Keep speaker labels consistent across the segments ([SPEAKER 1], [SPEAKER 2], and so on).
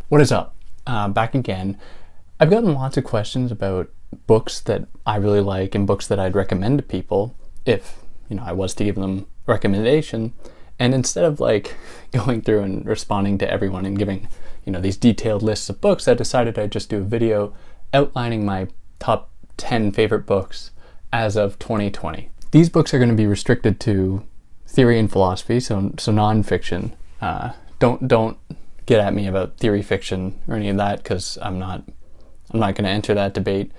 [SPEAKER 1] What is up? Back again. I've gotten lots of questions about books that I really like and books that I'd recommend to people if, I was to give them a recommendation. And instead of going through and responding to everyone and giving, these detailed lists of books, I decided I'd just do a video outlining my top 10 favorite books as of 2020. These books are going to be restricted to theory and philosophy, so nonfiction. Don't get at me about theory fiction or any of that, because I'm not going to enter that debate.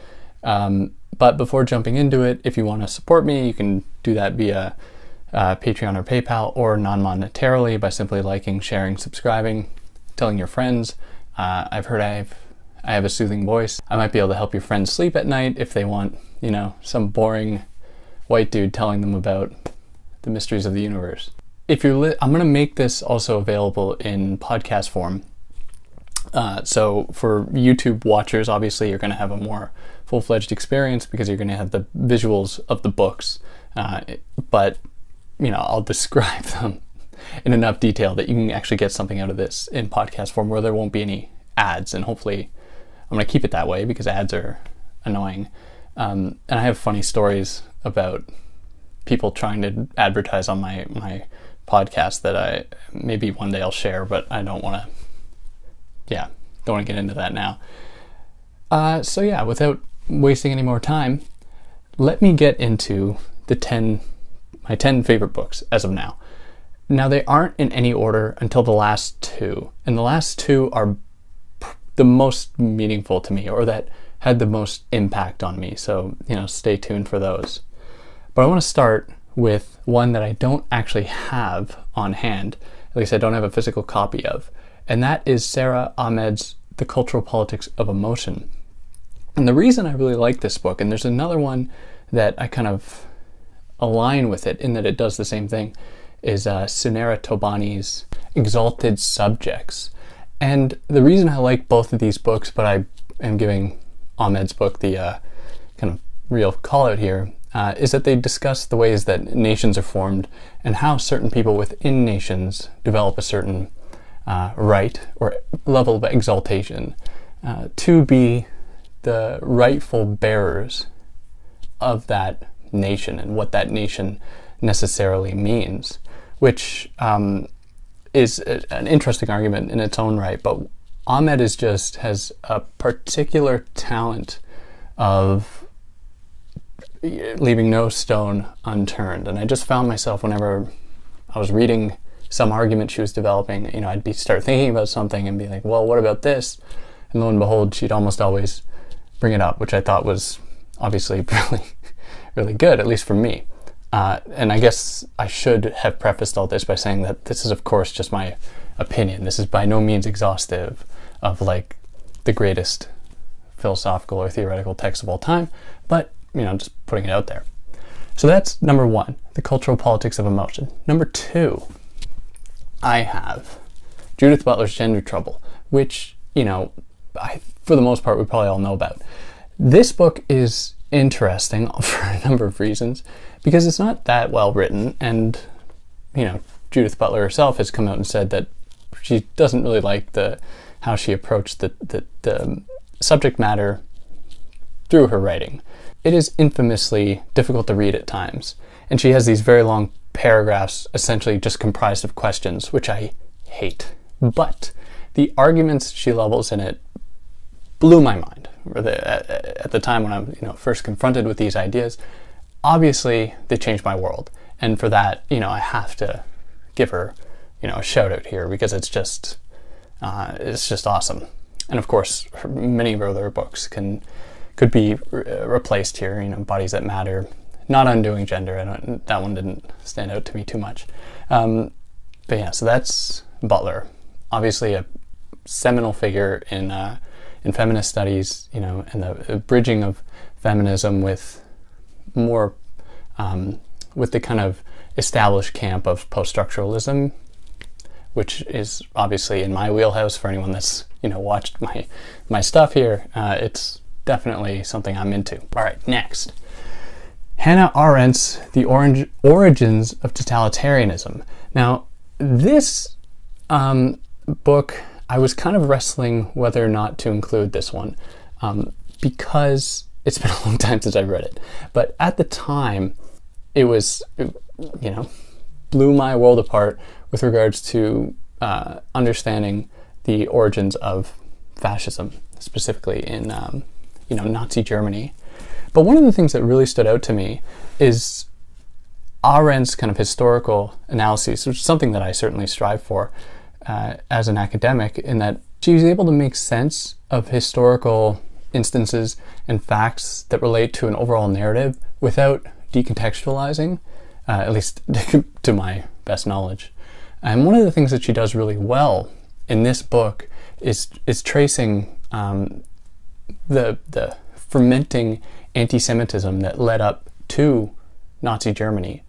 [SPEAKER 1] But before jumping into it, if you want to support me, you can do that via Patreon or PayPal, or non-monetarily by simply liking, sharing, subscribing, telling your friends. I've heard I have a soothing voice. I might be able to help your friends sleep at night if they want, some boring white dude telling them about the mysteries of the universe. If you're I'm going to make this also available in podcast form. So for YouTube watchers, obviously you're going to have a more full-fledged experience because you're going to have the visuals of the books. But I'll describe them in enough detail that you can actually get something out of this in podcast form where there won't be any ads. And hopefully I'm going to keep it that way because ads are annoying. And I have funny stories about people trying to advertise on my podcast that maybe one day I'll share, but I don't want to get into that now. Without wasting any more time, let me get into my 10 favorite books as of now. Now, they aren't in any order until the last two, and the last two are the most meaningful to me, or that had the most impact on me. So, stay tuned for those. But I want to start with one that I don't actually have on hand, at least I don't have a physical copy of, and that is Sara Ahmed's The Cultural Politics of Emotion. And the reason I really like this book, and there's another one that I kind of align with it in that it does the same thing, is Sunera Tobani's Exalted Subjects. And the reason I like both of these books, but I am giving Ahmed's book the kind of real call out here, is that they discuss the ways that nations are formed and how certain people within nations develop a certain right or level of exaltation to be the rightful bearers of that nation and what that nation necessarily means, which is an interesting argument in its own right. But Ahmed has a particular talent of leaving no stone unturned. And I just found myself, whenever I was reading some argument she was developing, I'd start thinking about something and be like, well, what about this? And lo and behold, she'd almost always bring it up, which I thought was obviously really, really good, at least for me. And I guess I should have prefaced all this by saying that this is, of course, just my opinion. This is by no means exhaustive of the greatest philosophical or theoretical text of all time, but just putting it out there. So that's number one, The Cultural Politics of Emotion. Number two, I have Judith Butler's Gender Trouble, which, for the most part, we probably all know about. This book is interesting for a number of reasons, because it's not that well written, and, Judith Butler herself has come out and said that she doesn't really like how she approached the subject matter through her writing. It is infamously difficult to read at times, and she has these very long paragraphs essentially just comprised of questions, which I hate. But the arguments she levels in it blew my mind. At the time when I'm first confronted with these ideas, obviously they changed my world, and for that I have to give her a shout out here, because it's just awesome. And of course, many of her other books could be replaced here. Bodies That Matter, Not Undoing Gender. That one didn't stand out to me too much. So that's Butler, obviously a seminal figure in feminist studies, and the bridging of feminism with more with the kind of established camp of post-structuralism, which is obviously in my wheelhouse. For anyone that's watched my stuff here, it's definitely something I'm into. All right, next, Hannah Arendt's The Origins of Totalitarianism. Now, this book I was kind of wrestling whether or not to include this one, because it's been a long time since I've read it. But at the time, it was, blew my world apart with regards to understanding the origins of fascism, specifically in Nazi Germany. But one of the things that really stood out to me is Arendt's kind of historical analysis, which is something that I certainly strive for as an academic, in that she was able to make sense of historical instances and facts that relate to an overall narrative without decontextualizing, at least to my best knowledge. And one of the things that she does really well in this book is tracing the fermenting anti-Semitism that led up to Nazi Germany.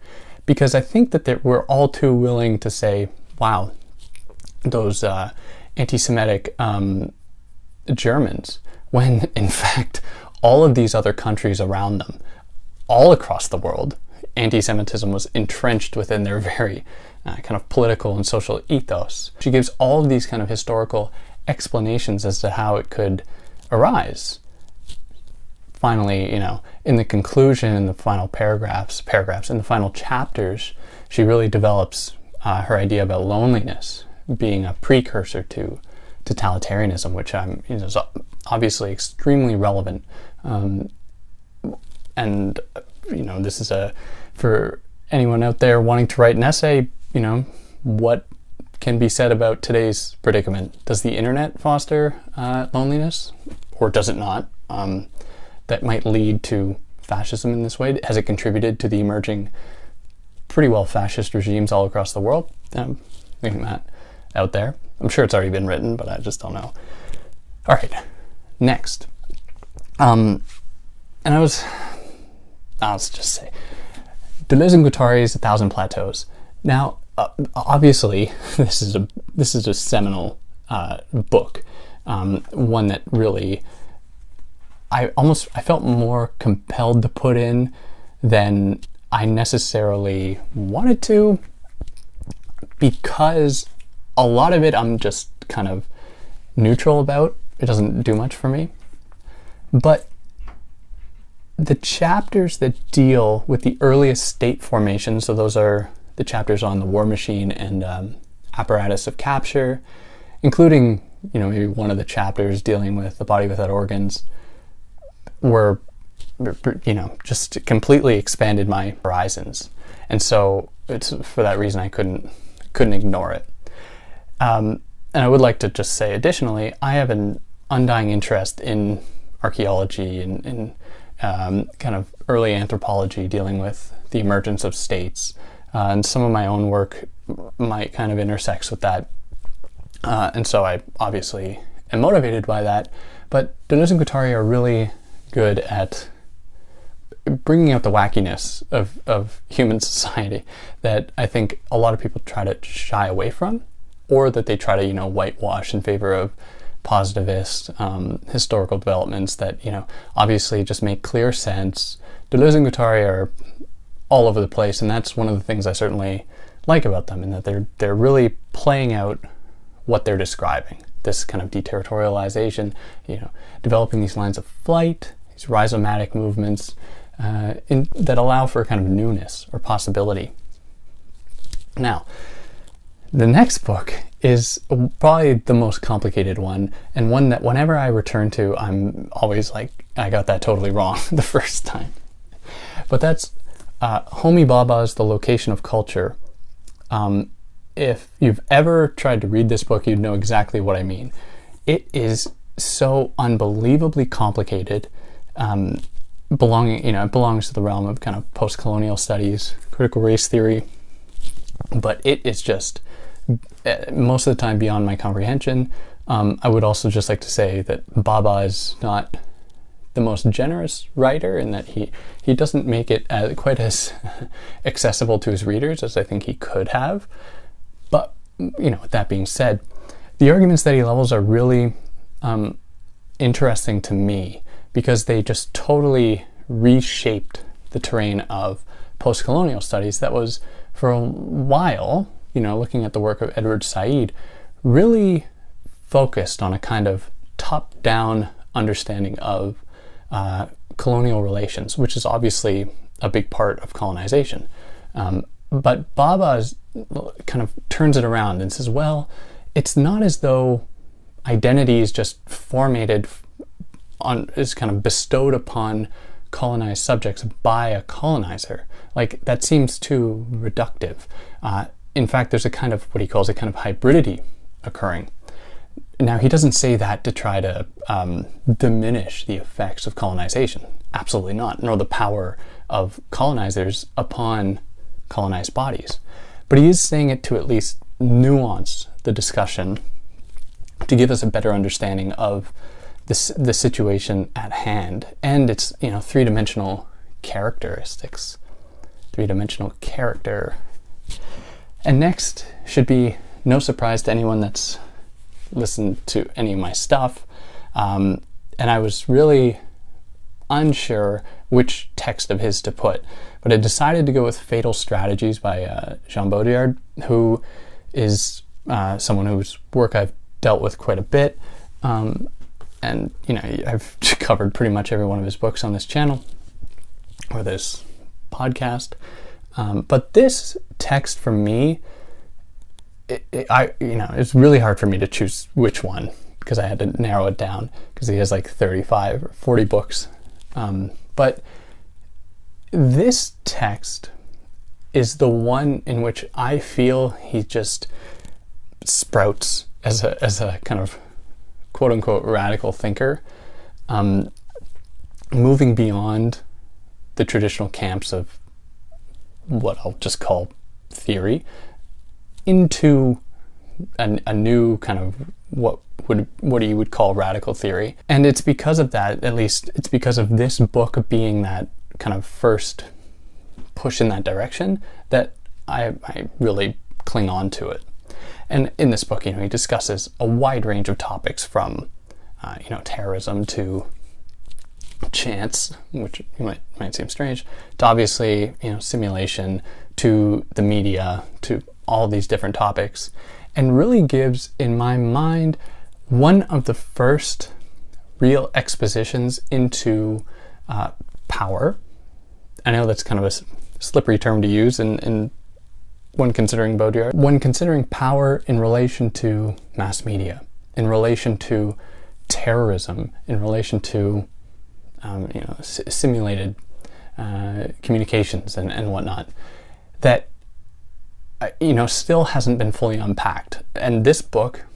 [SPEAKER 1] Because I think that we're all too willing to say, wow, those anti-Semitic Germans, when in fact all of these other countries around them, all across the world, anti-Semitism was entrenched within their very kind of political and social ethos. She gives all of these kind of historical explanations as to how it could arise. Finally, in the conclusion, in the final paragraphs, in the final chapters, she really develops her idea about loneliness being a precursor to totalitarianism, which is obviously extremely relevant. And this is for anyone out there wanting to write an essay, what can be said about today's predicament? Does the internet foster loneliness, or does it not? That might lead to fascism in this way. Has it contributed to the emerging pretty well fascist regimes all across the world? Leaving that out there. I'm sure it's already been written, but I just don't know. All right, next. And let's just say, Deleuze and Guattari's 1,000 Plateaus. Now, obviously, this is a seminal book, one that really I felt more compelled to put in than I necessarily wanted to, because a lot of it I'm just kind of neutral about. It doesn't do much for me. But the chapters that deal with the earliest state formation, so those are the chapters on the war machine and apparatus of capture, including, maybe one of the chapters dealing with the body without organs, were, just completely expanded my horizons. And so it's for that reason I couldn't ignore it. And I would like to just say, additionally, I have an undying interest in archaeology and kind of early anthropology dealing with the emergence of states. And some of my own work might kind of intersects with that. And so I obviously am motivated by that. But Deleuze and Guattari are really good at bringing out the wackiness of human society that I think a lot of people try to shy away from, or that they try to, whitewash in favor of positivist historical developments that, obviously just make clear sense. Deleuze and Guattari are all over the place, and that's one of the things I certainly like about them, in that they're really playing out what they're describing. This kind of deterritorialization, developing these lines of flight, these rhizomatic movements that allow for a kind of newness or possibility. Now, the next book is probably the most complicated one, and one that whenever I return to, I'm always like, I got that totally wrong the first time. But that's Homi Bhabha's The Location of Culture. If you've ever tried to read this book, you'd know exactly what I mean. It is so unbelievably complicated. It belongs to the realm of kind of post-colonial studies, critical race theory, but it is just most of the time beyond my comprehension. I would also just like to say that Bhabha is not the most generous writer, in that he doesn't make it quite as accessible to his readers as I think he could have. But, with that being said, the arguments that he levels are really interesting to me, because they just totally reshaped the terrain of post-colonial studies that was, for a while, looking at the work of Edward Said, really focused on a kind of top-down understanding of colonial relations, which is obviously a big part of colonization. But Baba kind of turns it around and says, well, it's not as though identity is just is kind of bestowed upon colonized subjects by a colonizer. Like, that seems too reductive. In fact, there's a kind of, what he calls a kind of hybridity occurring. Now, he doesn't say that to try to diminish the effects of colonization. Absolutely not, nor the power of colonizers upon colonized bodies. But he is saying it to at least nuance the discussion, to give us a better understanding of the situation at hand and its, three-dimensional characteristics. Three-dimensional character. And next should be no surprise to anyone that's listened to any of my stuff. And I was really unsure which text of his to put, but I decided to go with Fatal Strategies by Jean Baudrillard, who is someone whose work I've dealt with quite a bit. And, I've covered pretty much every one of his books on this channel or this podcast. But this text for me, it's really hard for me to choose which one, because I had to narrow it down, because he has like 35 or 40 books. But this text is the one in which I feel he just sprouts as a kind of quote-unquote radical thinker, moving beyond the traditional camps of what I'll just call theory into a new kind of what you would call radical theory. And it's because of that, at least it's because of this book being that kind of first push in that direction, that I really cling on to it. And in this book, he discusses a wide range of topics from, terrorism to chance, which might seem strange, to obviously, simulation, to the media, to all these different topics, and really gives, in my mind, one of the first real expositions into power. I know that's kind of a slippery term to use in when considering Baudrillard. When considering power in relation to mass media, in relation to terrorism, in relation to simulated communications and whatnot, that still hasn't been fully unpacked. And this book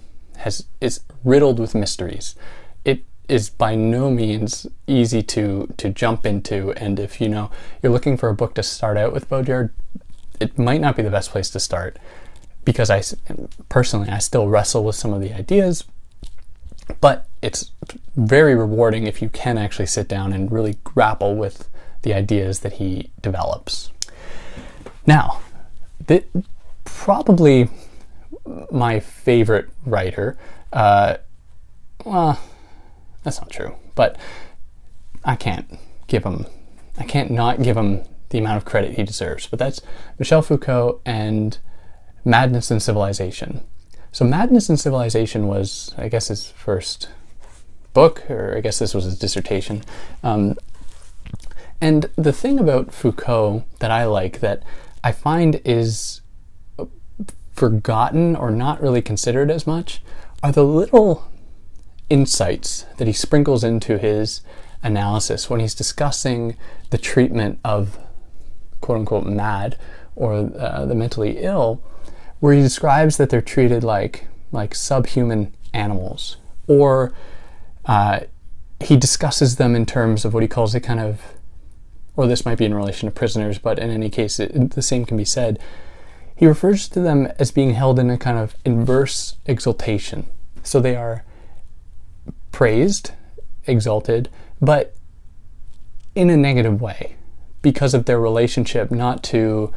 [SPEAKER 1] is riddled with mysteries. It is by no means easy to jump into, and if you're looking for a book to start out with Baudrillard, it might not be the best place to start, because I still wrestle with some of the ideas, but it's very rewarding if you can actually sit down and really grapple with the ideas that he develops. Now, probably my favorite writer, well, that's not true, but I can't not give him the amount of credit he deserves, but that's Michel Foucault and Madness and Civilization. So Madness and Civilization was, I guess, his first book, or I guess this was his dissertation. And the thing about Foucault that I like, that I find is forgotten or not really considered as much, are the little insights that he sprinkles into his analysis when he's discussing the treatment of quote-unquote mad or the mentally ill, where he describes that they're treated like subhuman animals, or he discusses them in terms of what he calls a kind of, or this might be in relation to prisoners, but in any case the same can be said. He refers to them as being held in a kind of inverse exaltation. So they are praised, exalted, but in a negative way, because of their relationship not to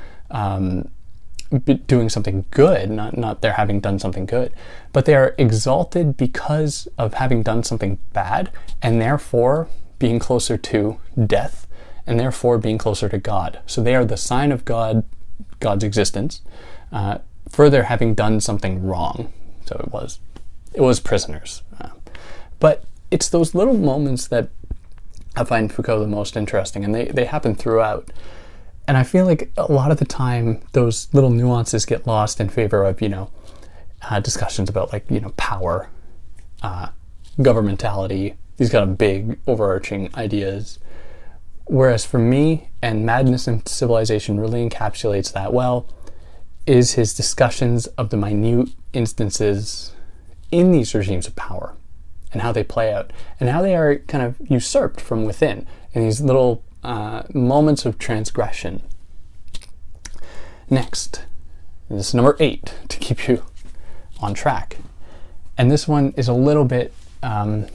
[SPEAKER 1] doing something good, not their having done something good, but they are exalted because of having done something bad, and therefore being closer to death, and therefore being closer to God. So they are the sign of God's existence, further having done something wrong. So it was it was prisoners. But it's those little moments that I find Foucault the most interesting, and they happen throughout. And I feel like a lot of the time those little nuances get lost in favor of, discussions about power, governmentality, these kind of big overarching ideas. Whereas for me, and Madness and Civilization really encapsulates that well, is his discussions of the minute instances in these regimes of power and how they play out and how they are kind of usurped from within in these little moments of transgression. Next, this is number 8 to keep you on track. And this one is a little bit, might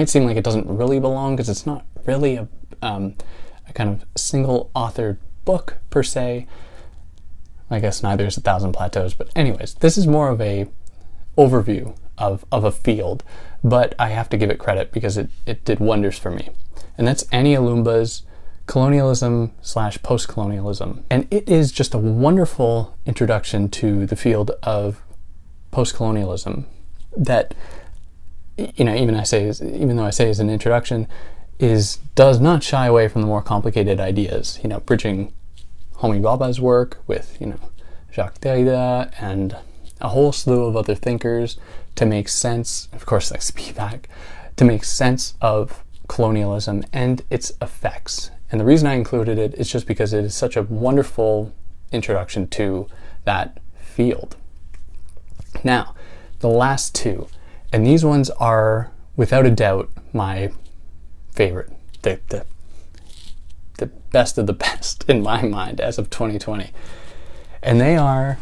[SPEAKER 1] seem like it doesn't really belong because it's not really a kind of single authored book per se. I guess neither is A Thousand Plateaus, but anyways, this is more of a overview of a field, but I have to give it credit because it did wonders for me. And that's Annie Alumba's Colonialism / Postcolonialism. And it is just a wonderful introduction to the field of postcolonialism that, even though I say is an introduction, does not shy away from the more complicated ideas, bridging Homi Bhabha's work with, Jacques Derrida and a whole slew of other thinkers to make sense, of course, like Spivak, to make sense of colonialism and its effects. And the reason I included it is just because it is such a wonderful introduction to that field. Now, the last two, and these ones are without a doubt my favorite, the best of the best in my mind as of 2020. And they are,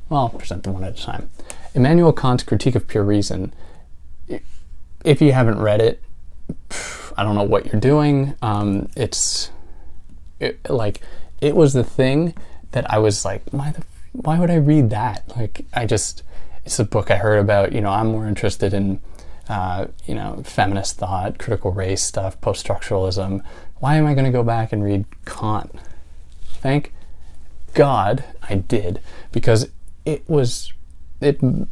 [SPEAKER 1] well, I'll present them one at a time. Immanuel Kant's Critique of Pure Reason. If you haven't read it, I don't know what you're doing. It was the thing that I was like, why would I read that? It's a book I heard about. I'm more interested in, feminist thought, critical race stuff, post-structuralism. Why am I going to go back and read Kant? Thank God I did, because it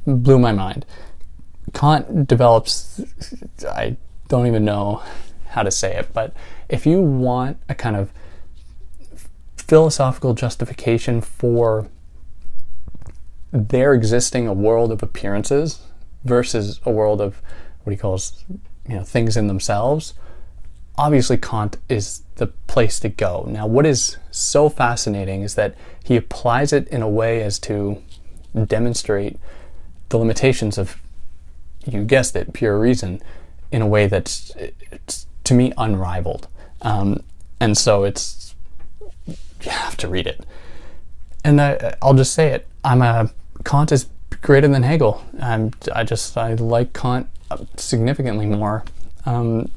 [SPEAKER 1] blew my mind. Kant develops, I don't even know how to say it, but if you want a kind of philosophical justification for there existing a world of appearances versus a world of what he calls, things in themselves, obviously Kant is the place to go. Now, what is so fascinating is that he applies it in a way as to demonstrate the limitations of, you guessed it, pure reason, in a way that's, to me, unrivaled. And so you have to read it. And I'll just say it. Kant is greater than Hegel. I like Kant significantly more. Come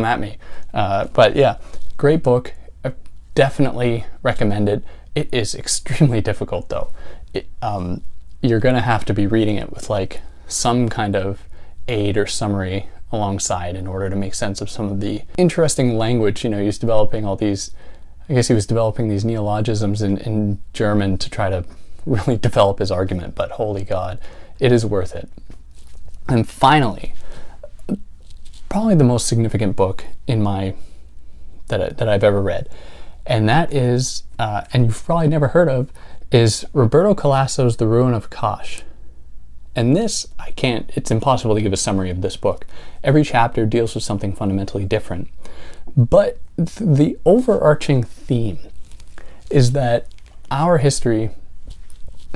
[SPEAKER 1] at me. But yeah, great book. I definitely recommend it. It is extremely difficult though. You're going to have to be reading it with some kind of aid or summary alongside in order to make sense of some of the interesting language. He was developing these neologisms in German to try to really develop his argument, but holy God, it is worth it. And finally, probably the most significant book that I've ever read, and that is, and you've probably never heard of, is Roberto Calasso's The Ruin of Kosh. And this, it's impossible to give a summary of this book. Every chapter deals with something fundamentally different. But the overarching theme is that our history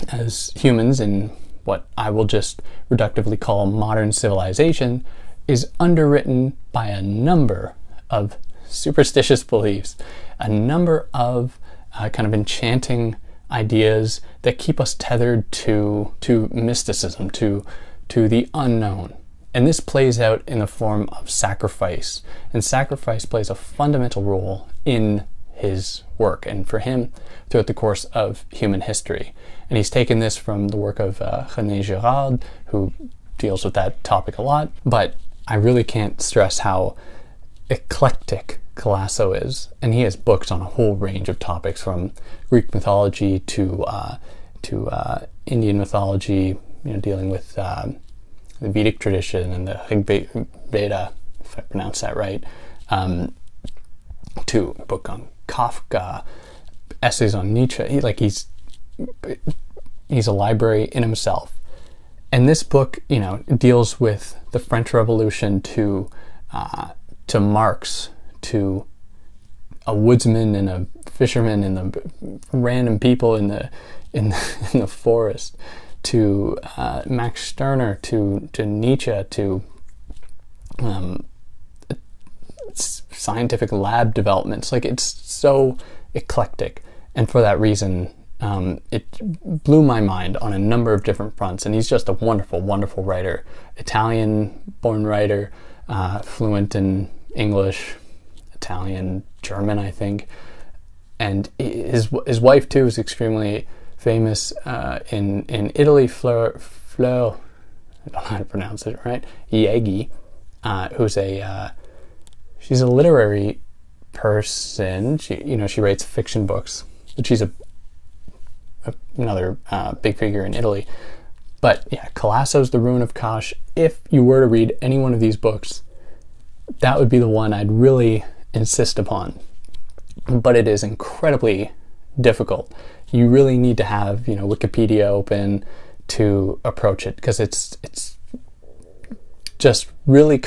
[SPEAKER 1] as humans in what I will just reductively call modern civilization is underwritten by a number of superstitious beliefs, a number of kind of enchanting ideas that keep us tethered to mysticism, to the unknown. And this plays out in the form of sacrifice. And sacrifice plays a fundamental role in his work, and for him, throughout the course of human history. And he's taken this from the work of René Girard, who deals with that topic a lot. But I really can't stress how eclectic Calasso is. And he has books on a whole range of topics, from Greek mythology to Indian mythology, dealing with the Vedic tradition and the Veda, if I pronounce that right, to a book on Kafka, essays on Nietzsche. He's a library in himself. And this book, deals with the French Revolution to Marx, to a woodsman and a fisherman and the random people in the forest, to Max Stirner, to Nietzsche, to scientific lab developments. It's so eclectic, and for that reason, it blew my mind on a number of different fronts. And he's just a wonderful, wonderful writer, Italian-born writer, fluent in English, Italian, German, I think, and his wife too is extremely famous in Italy. Fleur, I don't know how to pronounce it right. Jaeggy, who's she's a literary person. She writes fiction books, but she's another big figure in Italy. But yeah, Colasso's The Ruin of Kosh. If you were to read any one of these books, that would be the one I'd really insist upon. But it is incredibly difficult. You really need to have Wikipedia open to approach it, because it's just really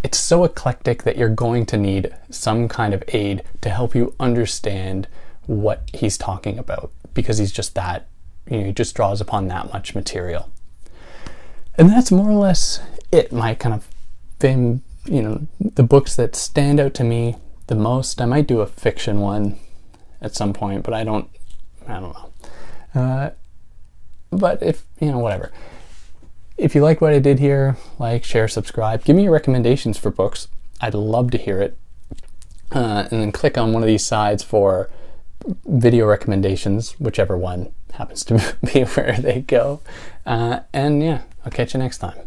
[SPEAKER 1] it's so eclectic that you're going to need some kind of aid to help you understand what he's talking about, because he's just that, he just draws upon that much material. And that's more or less it, my kind of the books that stand out to me the most. I might do a fiction one at some point, but I don't know. But if, whatever. If you like what I did here, like, share, subscribe. Give me your recommendations for books. I'd love to hear it. And then click on one of these sides for video recommendations, whichever one happens to be where they go. And yeah, I'll catch you next time.